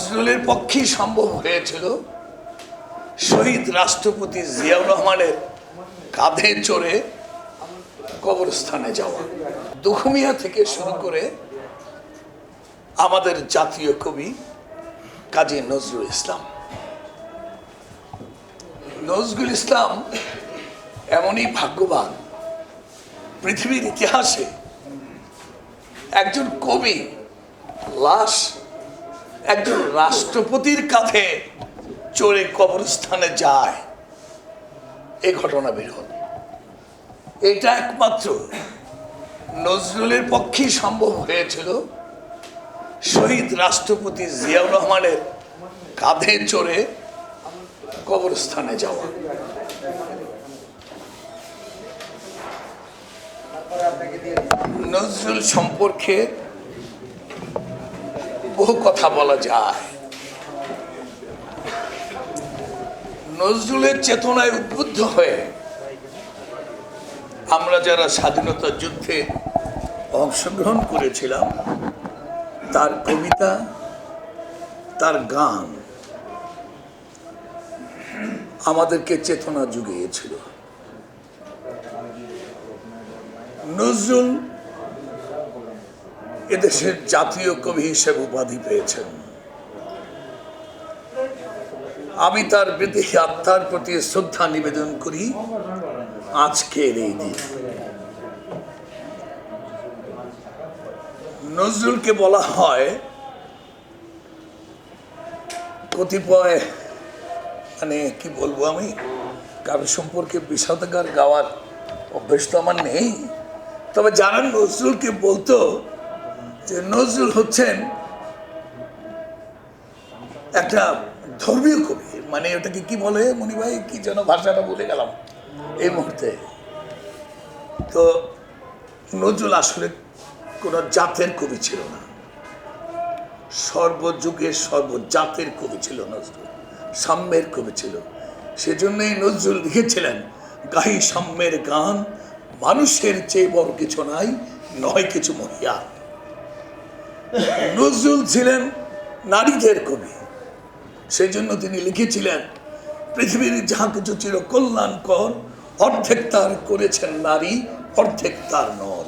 নজরুলের পক্ষেই সম্ভব হয়েছিল শহীদ রাষ্ট্রপতি জিয়াউর রহমানের কাঁধে চড়ে কবরস্থানে যাওয়া। দুখুমিয়া থেকে শুরু করে আমাদের জাতীয় কবি কাজী নজরুল ইসলাম। নজরুল ইসলাম এমনই ভাগ্যবান, পৃথিবীর ইতিহাসে একজন কবি লাশ একজন রাষ্ট্রপতির কাঁধে চড়ে কবরস্থানে যায়, এই ঘটনা বিরল। এটা একমাত্র নজরুলের পক্ষেই সম্ভব হয়েছিল শহীদ রাষ্ট্রপতি জিয়াউর রহমানের কাঁধে চড়ে কবরস্থানে যাওয়া। নজরুল সম্পর্কে বহু কথা বলা যায়। নজরুলের চেতনায় উদ্বুদ্ধ হয়ে আমরা যারা স্বাধীনতা যুদ্ধে অংশগ্রহণ করেছিলাম, তার কবিতা, তার গান আমাদেরকে চেতনা জুগিয়েছিল। নজরুল এদেশের জাতীয় কবি হিসেবে উপাধি পেয়েছেন। আমি তার বিদেহী আত্মার প্রতি শ্রদ্ধা নিবেদন করি আজকের এই দিন। নজরুলকে বলা হয় কতিপয়, মানে কি বলবো, আমি কারো সম্পর্কে বিষাদগার গাওয়ার অভ্যেস তো আমার নেই, তবে যারা নজরুলকে বলতো যে নজরুল হচ্ছেন একটা ধর্মীয় কবি, মানে ওটাকে কি বলে মনি ভাই, কি যেন ভাষাটা ভুলে গেলাম এই মুহূর্তে। তো নজরুল আসলে কোন জাতের কবি ছিল না, সর্বযুগের সর্বজাতের কবি ছিল নজরুল, সাম্যের কবি ছিল। সেজন্যই নজরুল লিখেছিলেন, গাহি সাম্যের গান, মানুষের চেয়ে বড় কিছু নাই, নয় কিছু মহিয়ান। নজরুল ছিলেন নারীদের কবি, সেই জন্য তিনি লিখেছিলেন, পৃথিবীর যাহা কিছু চির কল্যাণকর, অর্ধেক তার করেছেন নারী, অর্ধেক তার নর।